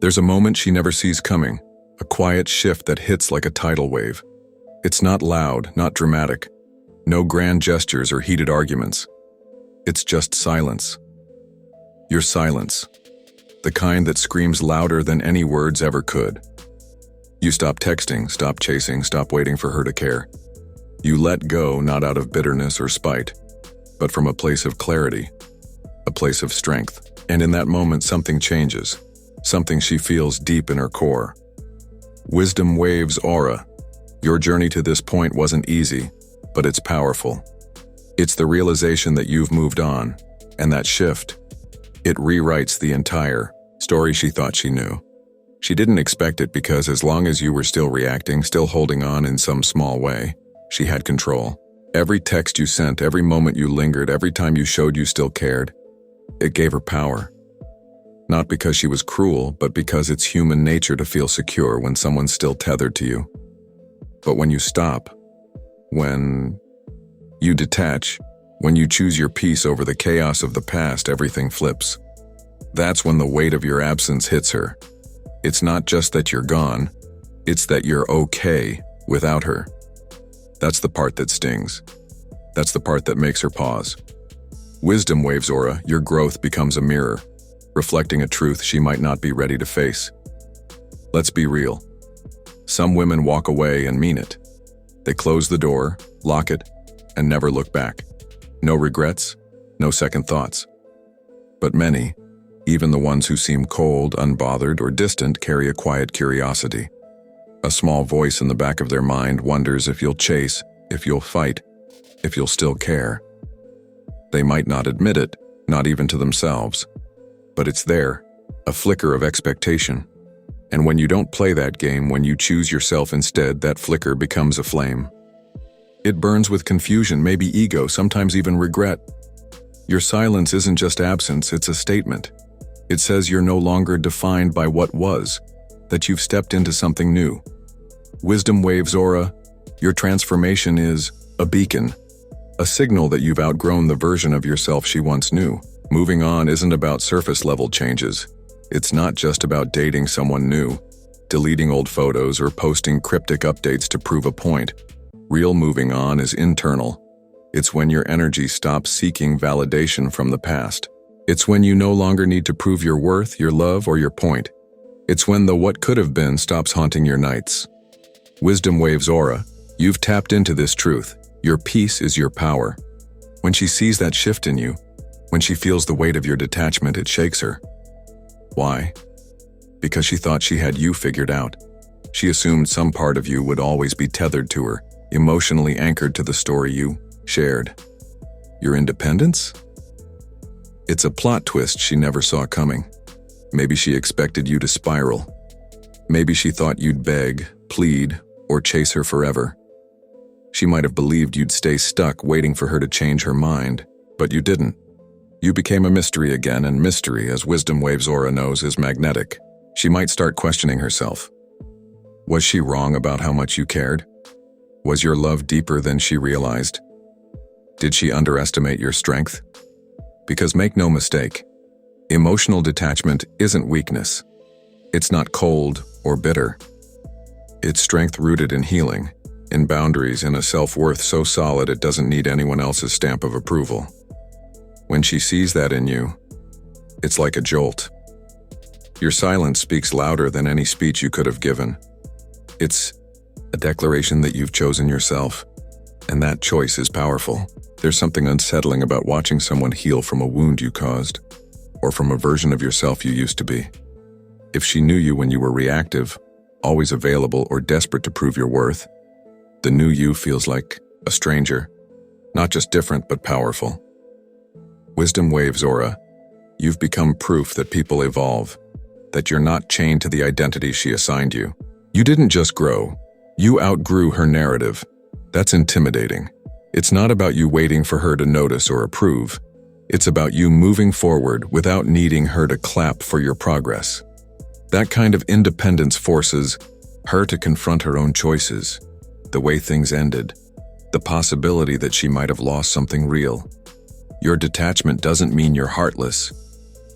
There's a moment she never sees coming, a quiet shift that hits like a tidal wave. It's not loud, not dramatic. No grand gestures or heated arguments. It's just silence. Your silence. The kind that screams louder than any words ever could. You stop texting, stop chasing, stop waiting for her to care. You let go, not out of bitterness or spite, but from a place of clarity, a place of strength. And in that moment, something changes, something she feels deep in her core. WisdomWavesAura. Your journey to this point wasn't easy, but it's powerful. It's the realization that you've moved on, and that shift, it rewrites the entire story she thought she knew. She didn't expect it because as long as you were still reacting, still holding on in some small way, she had control. Every text you sent, every moment you lingered, every time you showed you still cared, it gave her power. Not because she was cruel, but because it's human nature to feel secure when someone's still tethered to you. But when you stop, when you detach, when you choose your peace over the chaos of the past, everything flips. That's when the weight of your absence hits her. It's not just that you're gone, it's that you're okay without her. That's the part that stings. That's the part that makes her pause. WisdomWavesAura, your growth becomes a mirror, reflecting a truth she might not be ready to face. Let's be real. Some women walk away and mean it. They close the door, lock it, and never look back. No regrets, no second thoughts. But many, even the ones who seem cold, unbothered, or distant, carry a quiet curiosity. A small voice in the back of their mind wonders if you'll chase, if you'll fight, if you'll still care. They might not admit it, not even to themselves. But it's there, a flicker of expectation. And when you don't play that game, when you choose yourself instead, that flicker becomes a flame. It burns with confusion, maybe ego, sometimes even regret. Your silence isn't just absence, it's a statement. It says you're no longer defined by what was, that you've stepped into something new. WisdomWavesAura, your transformation is a beacon, a signal that you've outgrown the version of yourself she once knew. Moving on isn't about surface-level changes. It's not just about dating someone new, deleting old photos, or posting cryptic updates to prove a point. Real moving on is internal. It's when your energy stops seeking validation from the past. It's when you no longer need to prove your worth, your love, or your point. It's when the what could have been stops haunting your nights. WisdomWavesAura, you've tapped into this truth. Your peace is your power. When she sees that shift in you, when she feels the weight of your detachment, it shakes her. Why? Because she thought she had you figured out. She assumed some part of you would always be tethered to her, emotionally anchored to the story you shared. Your independence? It's a plot twist she never saw coming. Maybe she expected you to spiral. Maybe she thought you'd beg, plead, or chase her forever. She might have believed you'd stay stuck waiting for her to change her mind, but you didn't. You became a mystery again, and mystery, as WisdomWavesAura knows, is magnetic. She might start questioning herself. Was she wrong about how much you cared? Was your love deeper than she realized? Did she underestimate your strength? Because make no mistake, emotional detachment isn't weakness. It's not cold or bitter. It's strength rooted in healing, in boundaries, in a self-worth so solid it doesn't need anyone else's stamp of approval. When she sees that in you, it's like a jolt. Your silence speaks louder than any speech you could have given. It's a declaration that you've chosen yourself, and that choice is powerful. There's something unsettling about watching someone heal from a wound you caused, or from a version of yourself you used to be. If she knew you when you were reactive, always available, or desperate to prove your worth, the new you feels like a stranger, not just different but powerful. WisdomWavesAura, you've become proof that people evolve, that you're not chained to the identity she assigned you. You didn't just grow, you outgrew her narrative. That's intimidating. It's not about you waiting for her to notice or approve. It's about you moving forward without needing her to clap for your progress. That kind of independence forces her to confront her own choices, the way things ended, the possibility that she might have lost something real. Your detachment doesn't mean you're heartless.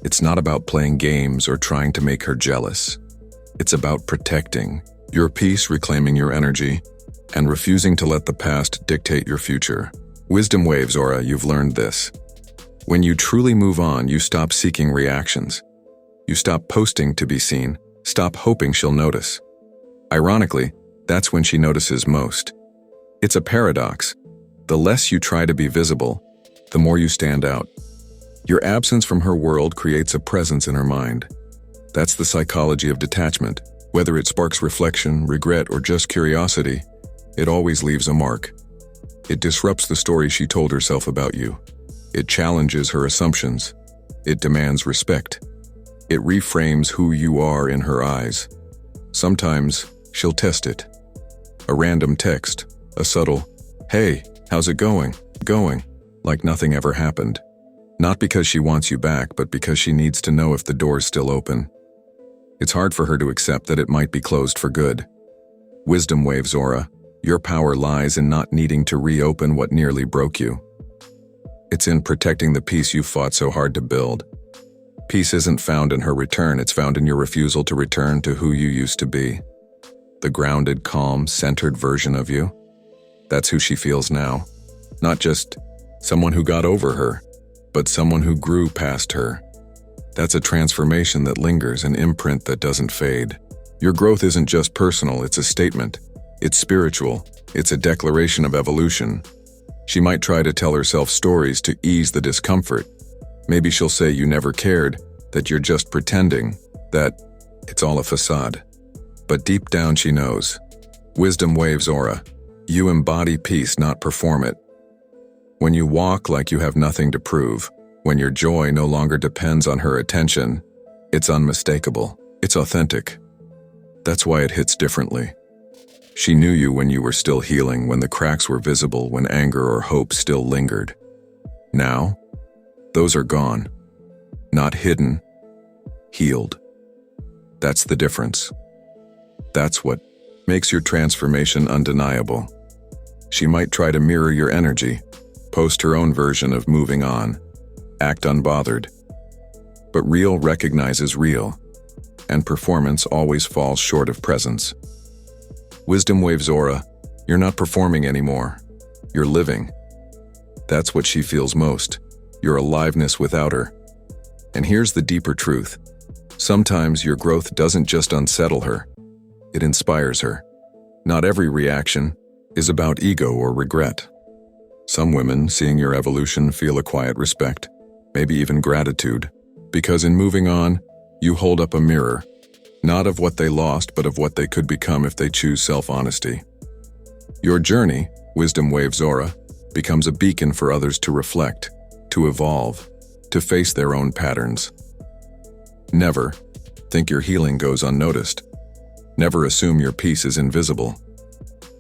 It's not about playing games or trying to make her jealous. It's about protecting your peace, reclaiming your energy, and refusing to let the past dictate your future. Wisdom Waves Aura, you've learned this. When you truly move on, you stop seeking reactions. You stop posting to be seen, stop hoping she'll notice. Ironically, that's when she notices most. It's a paradox. The less you try to be visible, the more you stand out. Your absence from her world creates a presence in her mind. That's the psychology of detachment. Whether it sparks reflection, regret, or just curiosity, it always leaves a mark. It disrupts the story she told herself about you. It challenges her assumptions. It demands respect. It reframes who you are in her eyes. Sometimes she'll test it. A random text, a subtle, "Hey, how's it going?" Like nothing ever happened. Not because she wants you back, but because she needs to know if the door's still open. It's hard for her to accept that it might be closed for good. Wisdom Waves Aura, your power lies in not needing to reopen what nearly broke you. It's in protecting the peace you fought so hard to build. Peace isn't found in her return, it's found in your refusal to return to who you used to be. The grounded, calm, centered version of you. That's who she feels now. Not just someone who got over her, but someone who grew past her. That's a transformation that lingers, an imprint that doesn't fade. Your growth isn't just personal, it's a statement. It's spiritual. It's a declaration of evolution. She might try to tell herself stories to ease the discomfort. Maybe she'll say you never cared, that you're just pretending, that it's all a facade. But deep down she knows. Wisdom Waves Aura. You embody peace, not perform it. When you walk like you have nothing to prove, when your joy no longer depends on her attention, it's unmistakable. It's authentic. That's why it hits differently. She knew you when you were still healing, when the cracks were visible, when anger or hope still lingered. Now, those are gone. Not hidden, healed. That's the difference. That's what makes your transformation undeniable. She might try to mirror your energy, post her own version of moving on, act unbothered. But real recognizes real, and performance always falls short of presence. Wisdom Waves Aura, you're not performing anymore. You're living. That's what she feels most, your aliveness without her. And here's the deeper truth. Sometimes your growth doesn't just unsettle her, it inspires her. Not every reaction is about ego or regret. Some women, seeing your evolution, feel a quiet respect, maybe even gratitude, because in moving on, you hold up a mirror, not of what they lost, but of what they could become if they choose self-honesty. Your journey, Wisdom Waves Aura, becomes a beacon for others to reflect, to evolve, to face their own patterns. Never think your healing goes unnoticed. Never assume your peace is invisible.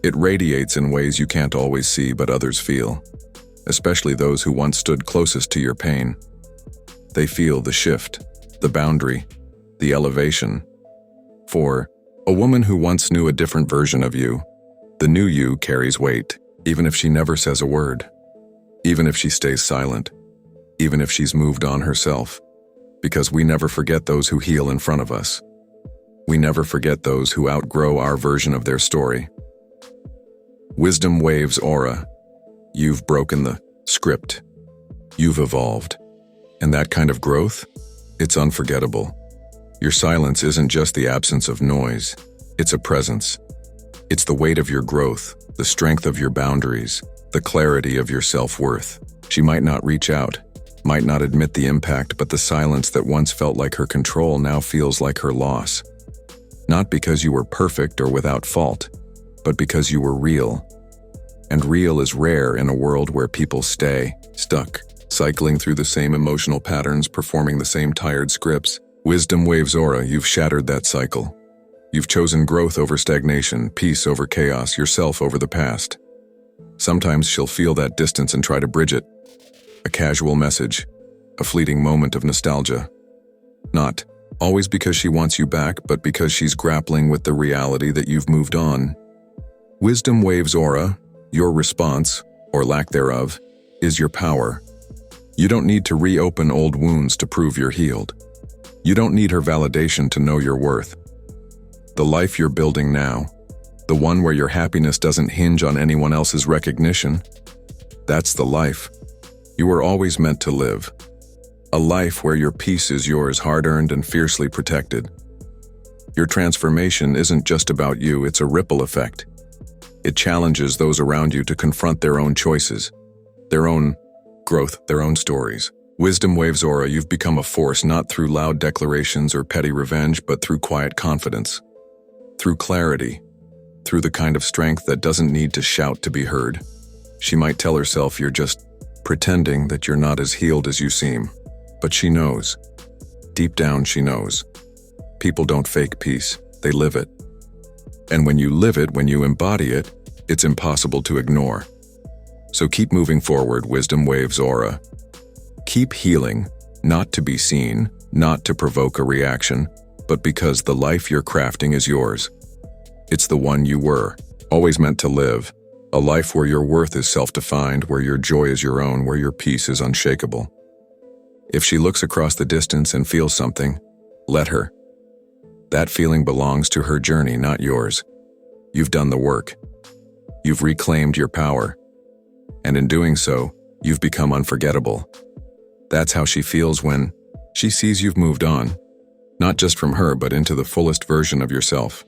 It radiates in ways you can't always see but others feel, especially those who once stood closest to your pain. They feel the shift, the boundary, the elevation. For a woman who once knew a different version of you, the new you carries weight, even if she never says a word, even if she stays silent, even if she's moved on herself, because we never forget those who heal in front of us. We never forget those who outgrow our version of their story. Wisdom Waves Aura, you've broken the script. You've evolved. And that kind of growth, it's unforgettable. Your silence isn't just the absence of noise, it's a presence. It's the weight of your growth, the strength of your boundaries, the clarity of your self-worth. She might not reach out, might not admit the impact, but the silence that once felt like her control now feels like her loss. Not because you were perfect or without fault, but because you were real. And real is rare in a world where people stay stuck, cycling through the same emotional patterns, performing the same tired scripts. Wisdom Waves Aura, you've shattered that cycle. You've chosen growth over stagnation, peace over chaos, yourself over the past. Sometimes she'll feel that distance and try to bridge it. A casual message, a fleeting moment of nostalgia. Not always because she wants you back, but because she's grappling with the reality that you've moved on. Wisdom Waves Aura, your response, or lack thereof, is your power. You don't need to reopen old wounds to prove you're healed. You don't need her validation to know your worth. The life you're building now, the one where your happiness doesn't hinge on anyone else's recognition, that's the life you were always meant to live. A life where your peace is yours, hard-earned and fiercely protected. Your transformation isn't just about you, it's a ripple effect. It challenges those around you to confront their own choices, their own growth, their own stories. WisdomWavesAura, you've become a force not through loud declarations or petty revenge, but through quiet confidence, through clarity, through the kind of strength that doesn't need to shout to be heard. She might tell herself you're just pretending, that you're not as healed as you seem. But she knows. Deep down, she knows. People don't fake peace, they live it. And when you live it, when you embody it, it's impossible to ignore. So keep moving forward, WisdomWavesAura. Keep healing, not to be seen, not to provoke a reaction, but because the life you're crafting is yours. It's the one you were, always meant to live. A life where your worth is self-defined, where your joy is your own, where your peace is unshakable. If she looks across the distance and feels something, let her. That feeling belongs to her journey, not yours. You've done the work. You've reclaimed your power. And in doing so, you've become unforgettable. That's how she feels when she sees you've moved on. Not just from her, but into the fullest version of yourself.